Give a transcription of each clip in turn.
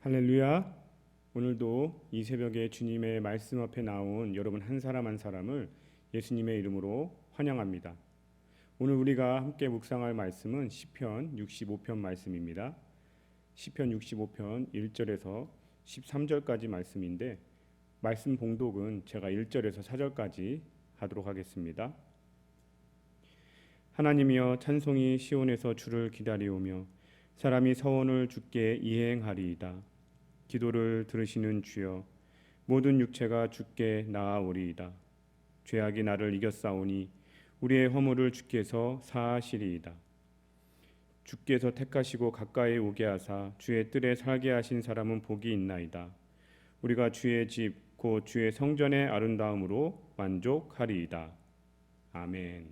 할렐루야. 오늘도 이 새벽에 주님의 말씀 앞에 나온 여러분 한 사람 한 사람을 예수님의 이름으로 환영합니다. 오늘 우리가 함께 묵상할 말씀은 시편 65편 말씀입니다. 시편 65편 1절에서 13절까지 말씀인데 말씀 봉독은 제가 1절에서 4절까지 하도록 하겠습니다. 하나님이여, 찬송이 시온에서 주를 기다리오며 사람이 서원을 주께 이행하리이다. 기도를 들으시는 주여, 모든 육체가 주께 나아오리이다. 죄악이 나를 이겼사오니 우리의 허물을 주께서 사하시리이다. 주께서 택하시고 가까이 오게 하사 주의 뜰에 살게 하신 사람은 복이 있나이다. 우리가 주의 집 곧 주의 성전의 아름다움으로 만족하리이다. 아멘.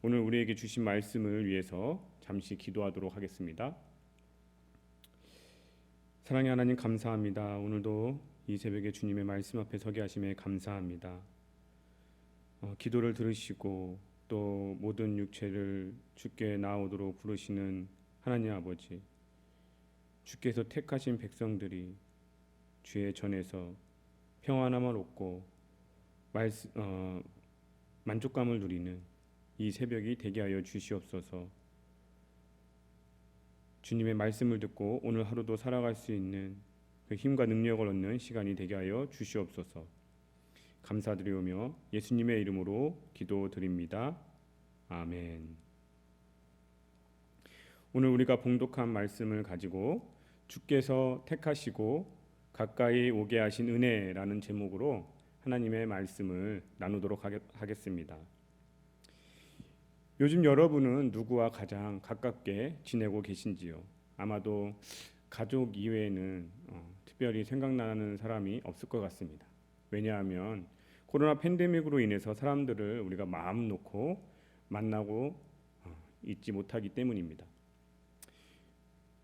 오늘 우리에게 주신 말씀을 위해서 잠시 기도하도록 하겠습니다. 사랑의 하나님, 감사합니다. 오늘도 이 새벽에 주님의 말씀 앞에 서게 하심에 감사합니다. 기도를 들으시고 또 모든 육체를 주께 나오도록 부르시는 하나님 아버지, 주께서 택하신 백성들이 주의 전에서 평안함을 얻고 만족감을 누리는 이 새벽이 되게 하여 주시옵소서. 주님의 말씀을 듣고 오늘 하루도 살아갈 수 있는 그 힘과 능력을 얻는 시간이 되게 하여 주시옵소서. 감사드리오며 예수님의 이름으로 기도드립니다. 아멘. 오늘 우리가 봉독한 말씀을 가지고 주께서 택하시고 가까이 오게 하신 은혜라는 제목으로 하나님의 말씀을 나누도록 하겠습니다. 요즘 여러분은 누구와 가장 가깝게 지내고 계신지요? 아마도 가족 이외에는 특별히 생각나는 사람이 없을 것 같습니다. 왜냐하면 코로나 팬데믹으로 인해서 사람들을 우리가 마음 놓고 만나고 있지 못하기 때문입니다.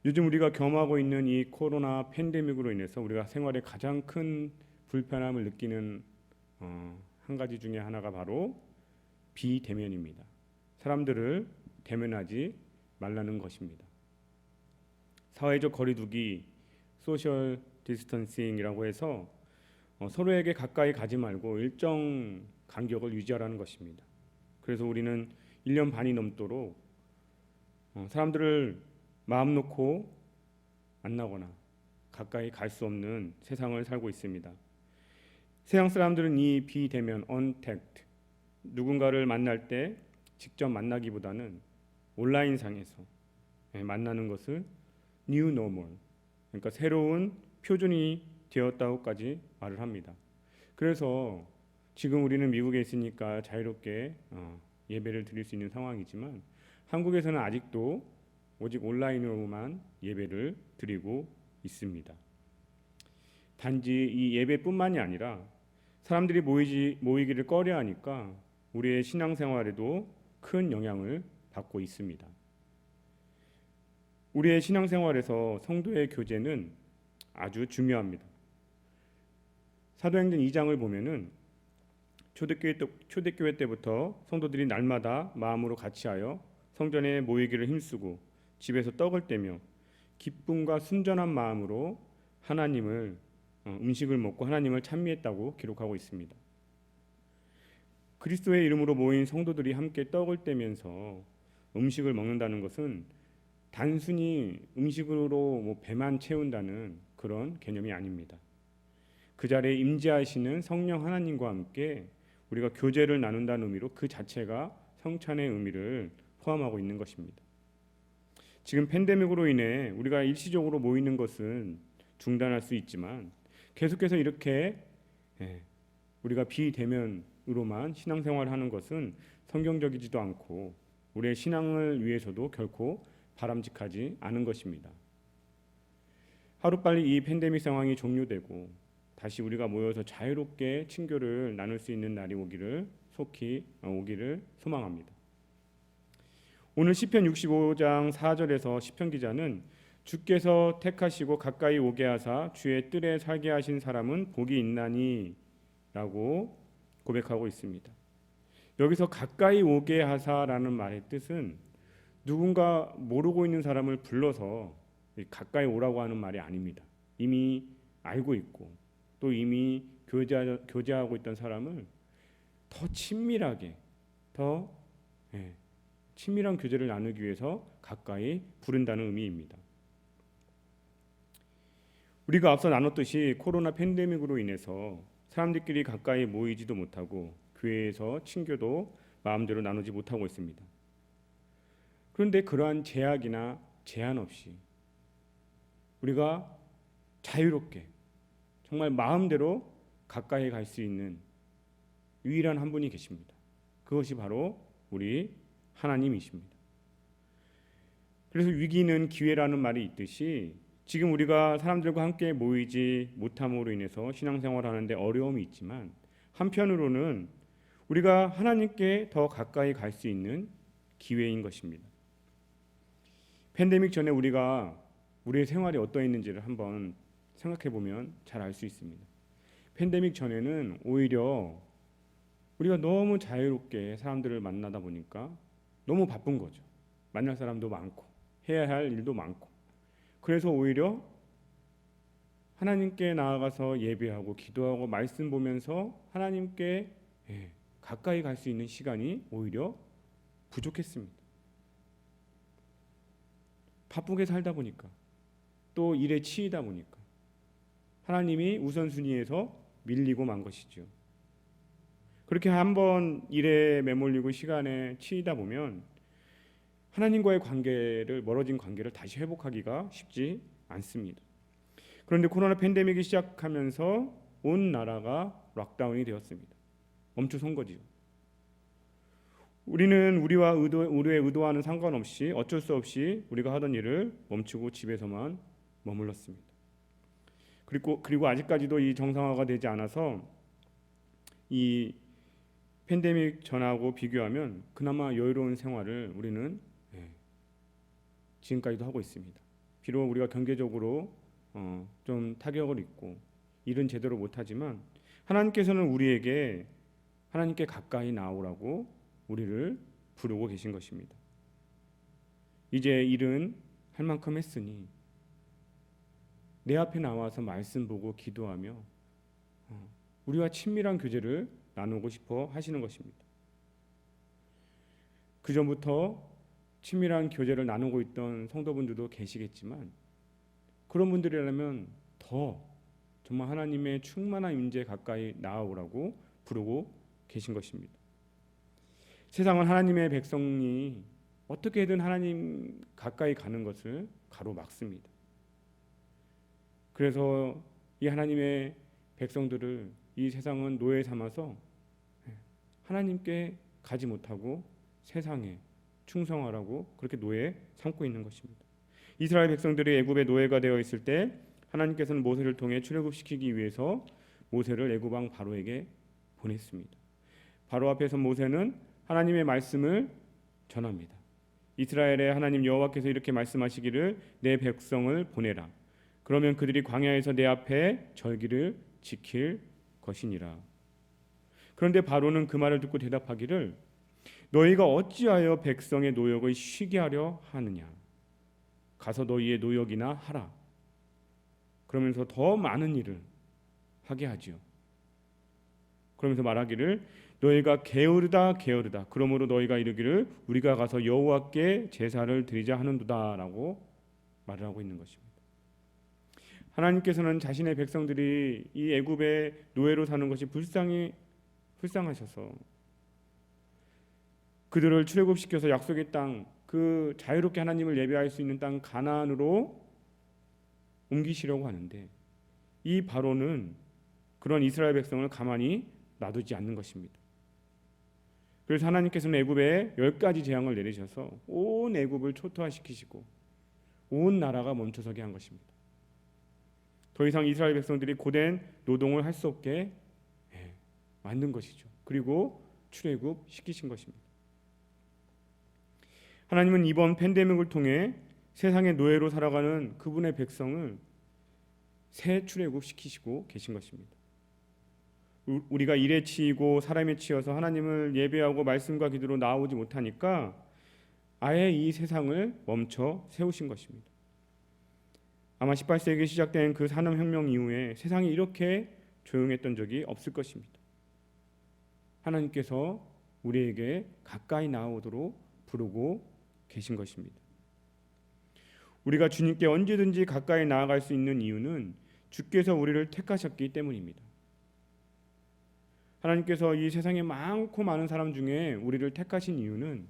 요즘 우리가 경험하고 있는 이 코로나 팬데믹으로 인해서 우리가 생활에 가장 큰 불편함을 느끼는 한 가지 중에 하나가 바로 비대면입니다. 사람들을 대면하지 말라는 것입니다. 사회적 거리두기, 소셜 디스턴싱이라고 해서 서로에게 가까이 가지 말고 일정 간격을 유지하라는 것입니다. 그래서 우리는 1년 반이 넘도록 사람들을 마음 놓고 만나거나 가까이 갈 수 없는 세상을 살고 있습니다. 세상 사람들은 이 비대면, 언택트, 누군가를 만날 때 직접 만나기보다는 온라인상에서 만나는 것을 new normal, 그러니까 새로운 표준이 되었다고까지 말을 합니다. 그래서 지금 우리는 미국에 있으니까 자유롭게 예배를 드릴 수 있는 상황이지만 한국에서는 아직도 오직 온라인으로만 예배를 드리고 있습니다. 단지 이 예배뿐만이 아니라 사람들이 모이기를 꺼려하니까 우리의 신앙생활에도 큰 영향을 받고 있습니다. 우리의 신앙생활에서 성도의 교제는 아주 중요합니다. 사도행전 2장을 보면은 초대교회 때부터 성도들이 날마다 마음으로 같이하여 성전에 모이기를 힘쓰고 집에서 떡을 떼며 기쁨과 순전한 마음으로 음식을 먹고 하나님을 찬미했다고 기록하고 있습니다. 그리스도의 이름으로 모인 성도들이 함께 떡을 떼면서 음식을 먹는다는 것은 단순히 음식으로 배만 채운다는 그런 개념이 아닙니다. 그 자리에 임재하시는 성령 하나님과 함께 우리가 교제를 나눈다는 의미로 그 자체가 성찬의 의미를 포함하고 있는 것입니다. 지금 팬데믹으로 인해 우리가 일시적으로 모이는 것은 중단할 수 있지만 계속해서 이렇게 우리가 비대면으로만 신앙생활을 하는 것은 성경적이지도 않고 우리의 신앙을 위해서도 결코 바람직하지 않은 것입니다. 하루빨리 이 팬데믹 상황이 종료되고 다시 우리가 모여서 자유롭게 친교를 나눌 수 있는 날이 속히 오기를 소망합니다. 오늘 시편 65장 4절에서 시편 기자는 주께서 택하시고 가까이 오게 하사 주의 뜰에 살게 하신 사람은 복이 있나니 라고 고백하고 있습니다. 여기서 가까이 오게 하사라는 말의 뜻은 누군가 모르고 있는 사람을 불러서 가까이 오라고 하는 말이 아닙니다. 이미 알고 있고 또 이미 교제하고 있던 사람을 더 친밀하게 더 친밀한 교제를 나누기 위해서 가까이 부른다는 의미입니다. 우리가 앞서 나눴듯이 코로나 팬데믹으로 인해서 사람들끼리 가까이 모이지도 못하고 교회에서 친교도 마음대로 나누지 못하고 있습니다. 그런데 그러한 제약이나 제한 없이 우리가 자유롭게 정말 마음대로 가까이 갈 수 있는 유일한 한 분이 계십니다. 그것이 바로 우리 하나님이십니다. 그래서 위기는 기회라는 말이 있듯이 지금 우리가 사람들과 함께 모이지 못함으로 인해서 신앙생활을 하는데 어려움이 있지만 한편으로는 우리가 하나님께 더 가까이 갈 수 있는 기회인 것입니다. 팬데믹 전에 우리가 우리의 생활이 어떠했는지를 한번 생각해 보면 잘 알 수 있습니다. 팬데믹 전에는 오히려 우리가 너무 자유롭게 사람들을 만나다 보니까 너무 바쁜 거죠. 만날 사람도 많고 해야 할 일도 많고 그래서 오히려 하나님께 나아가서 예배하고 기도하고 말씀 보면서 하나님께 가까이 갈 수 있는 시간이 오히려 부족했습니다. 바쁘게 살다 보니까 또 일에 치이다 보니까 하나님이 우선순위에서 밀리고 만 것이죠. 그렇게 한번 일에 매몰리고 시간에 치이다 보면 하나님과의 멀어진 관계를 다시 회복하기가 쉽지 않습니다. 그런데 코로나 팬데믹이 시작하면서 온 나라가 락다운이 되었습니다. 멈춰선 거지요. 우리는 우리의 의도와는 상관없이 어쩔 수 없이 우리가 하던 일을 멈추고 집에서만 머물렀습니다. 그리고 아직까지도 이 정상화가 되지 않아서 이 팬데믹 전하고 비교하면 그나마 여유로운 생활을 우리는 지금까지도 하고 있습니다. 비록 우리가 경제적으로 좀 타격을 입고 일은 제대로 못하지만 하나님께서는 우리에게 하나님께 가까이 나오라고 우리를 부르고 계신 것입니다. 이제 일은 할 만큼 했으니 내 앞에 나와서 말씀 보고 기도하며 우리와 친밀한 교제를 나누고 싶어 하시는 것입니다. 그 전부터 친밀한 교제를 나누고 있던 성도분들도 계시겠지만 그런 분들이라면 더 정말 하나님의 충만한 임재 가까이 나아오라고 부르고 계신 것입니다. 세상은 하나님의 백성이 어떻게든 하나님 가까이 가는 것을 가로막습니다. 그래서 이 하나님의 백성들을 이 세상은 노예 삼아서 하나님께 가지 못하고 세상에 충성하라고 그렇게 노예 삼고 있는 것입니다. 이스라엘 백성들이 애굽의 노예가 되어 있을 때 하나님께서는 모세를 통해 출애굽시키기 위해서 모세를 애굽 왕 바로에게 보냈습니다. 바로 앞에서 모세는 하나님의 말씀을 전합니다. 이스라엘의 하나님 여호와께서 이렇게 말씀하시기를 내 백성을 보내라. 그러면 그들이 광야에서 내 앞에 절기를 지킬 것이니라. 그런데 바로는 그 말을 듣고 대답하기를 너희가 어찌하여 백성의 노역을 쉬게 하려 하느냐. 가서 너희의 노역이나 하라. 그러면서 더 많은 일을 하게 하지요. 그러면서 말하기를 너희가 게으르다 게으르다. 그러므로 너희가 이르기를 우리가 가서 여호와께 제사를 드리자 하는도다라고 말을 하고 있는 것입니다. 하나님께서는 자신의 백성들이 이 애굽의 노예로 사는 것이 불쌍하셔서 그들을 출애굽시켜서 약속의 땅, 그 자유롭게 하나님을 예배할 수 있는 땅 가나안으로 옮기시려고 하는데 이 바로는 그런 이스라엘 백성을 가만히 놔두지 않는 것입니다. 그래서 하나님께서는 애굽에 10가지 재앙을 내리셔서 온 애굽을 초토화시키시고 온 나라가 멈춰서게 한 것입니다. 더 이상 이스라엘 백성들이 고된 노동을 할 수 없게 만든 것이죠. 그리고 출애굽 시키신 것입니다. 하나님은 이번 팬데믹을 통해 세상의 노예로 살아가는 그분의 백성을 새 출애굽 시키시고 계신 것입니다. 우리가 일에 치이고 사람에 치여서 하나님을 예배하고 말씀과 기도로 나오지 못하니까 아예 이 세상을 멈춰 세우신 것입니다. 아마 18세기에 시작된 그 산업혁명 이후에 세상이 이렇게 조용했던 적이 없을 것입니다. 하나님께서 우리에게 가까이 나오도록 부르고 계신 것입니다. 우리가 주님께 언제든지 가까이 나아갈 수 있는 이유는 주께서 우리를 택하셨기 때문입니다. 하나님께서 이 세상에 많고 많은 사람 중에 우리를 택하신 이유는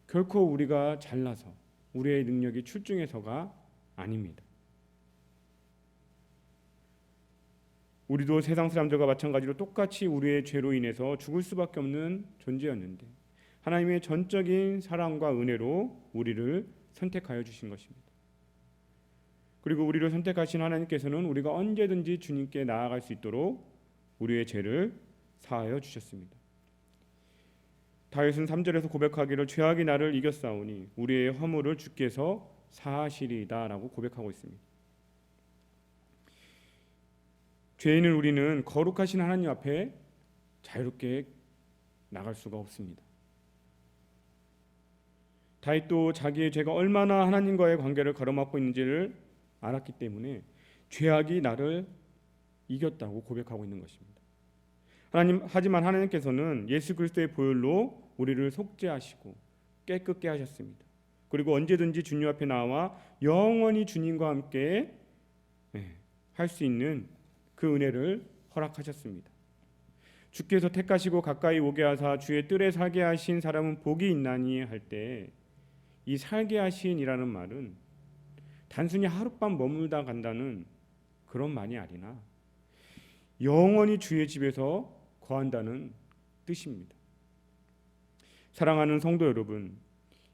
결코 우리가 잘나서 우리의 능력이 출중해서가 아닙니다. 우리도 세상 사람들과 마찬가지로 똑같이 우리의 죄로 인해서 죽을 수밖에 없는 존재였는데 하나님의 전적인 사랑과 은혜로 우리를 선택하여 주신 것입니다. 그리고 우리를 선택하신 하나님께서는 우리가 언제든지 주님께 나아갈 수 있도록 우리의 죄를 사하여 주셨습니다. 다윗은 3절에서 고백하기를 죄악이 나를 이겼사오니 우리의 허물을 주께서 사하시리이다 라고 고백하고 있습니다. 죄인은 우리는 거룩하신 하나님 앞에 자유롭게 나갈 수가 없습니다. 다윗도 자기의 죄가 얼마나 하나님과의 관계를 가로막고 있는지를 알았기 때문에 죄악이 나를 이겼다고 고백하고 있는 것입니다. 하지만 하나님께서는 예수 그리스도의 보혈로 우리를 속죄하시고 깨끗게 하셨습니다. 그리고 언제든지 주님 앞에 나와 영원히 주님과 함께 할 수 있는 그 은혜를 허락하셨습니다. 주께서 택하시고 가까이 오게 하사 주의 뜰에 살게 하신 사람은 복이 있나니 할 때 이 살게 하신이라는 말은 단순히 하룻밤 머물다 간다는 그런 말이 아니라 영원히 주의 집에서 거한다는 뜻입니다. 사랑하는 성도 여러분,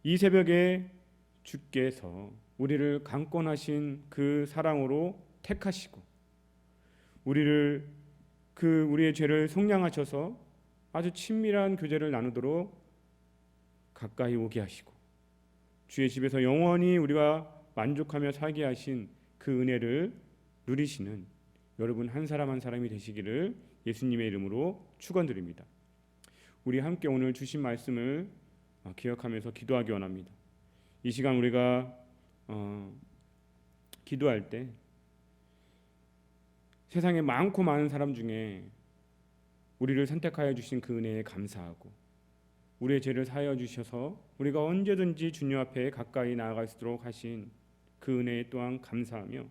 이 새벽에 주께서 우리를 강권하신 그 사랑으로 택하시고 우리의 죄를 속량하셔서 아주 친밀한 교제를 나누도록 가까이 오게 하시고 주의 집에서 영원히 우리가 만족하며 살게 하신 그 은혜를 누리시는 여러분 한 사람 한 사람이 되시기를 예수님의 이름으로 축원드립니다. 우리 함께 오늘 주신 말씀을 기억하면서 기도하기 원합니다. 이 시간 우리가 기도할 때 세상에 많고 많은 사람 중에 우리를 선택하여 주신 그 은혜에 감사하고 우리의 죄를 사하여 주셔서 우리가 언제든지 주님 앞에 가까이 나아갈 수 있도록 하신 그 은혜에 또한 감사하며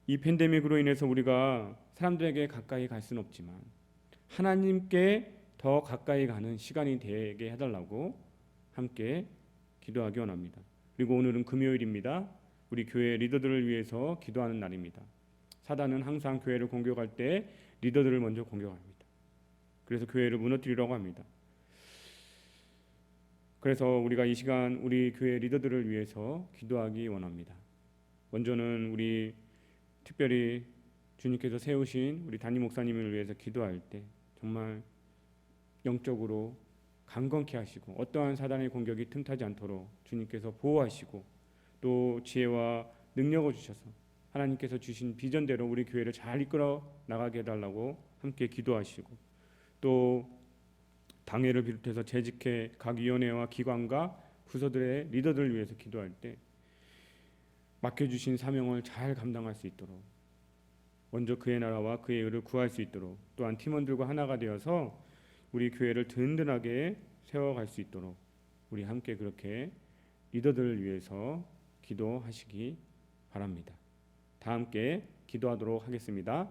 이 팬데믹으로 인해서 우리가 사람들에게 가까이 갈 수는 없지만 하나님께 더 가까이 가는 시간이 되게 해달라고 함께 기도하기 원합니다. 그리고 오늘은 금요일입니다. 우리 교회 리더들을 위해서 기도하는 날입니다. 사단은 항상 교회를 공격할 때 리더들을 먼저 공격합니다. 그래서 교회를 무너뜨리려고 합니다. 그래서 우리가 이 시간 우리 교회 리더들을 위해서 기도하기 원합니다. 먼저는 우리 특별히 주님께서 세우신 우리 담임 목사님을 위해서 기도할 때 정말 영적으로 강건케 하시고 어떠한 사단의 공격이 틈타지 않도록 주님께서 보호하시고 또 지혜와 능력을 주셔서 하나님께서 주신 비전대로 우리 교회를 잘 이끌어 나가게 해달라고 함께 기도하시고 또 당회를 비롯해서 재직회 각 위원회와 기관과 부서들의 리더들을 위해서 기도할 때 맡겨주신 사명을 잘 감당할 수 있도록 먼저 그의 나라와 그의 의를 구할 수 있도록 또한 팀원들과 하나가 되어서 우리 교회를 든든하게 세워갈 수 있도록 우리 함께 그렇게 리더들을 위해서 기도하시기 바랍니다. 다 함께 기도하도록 하겠습니다.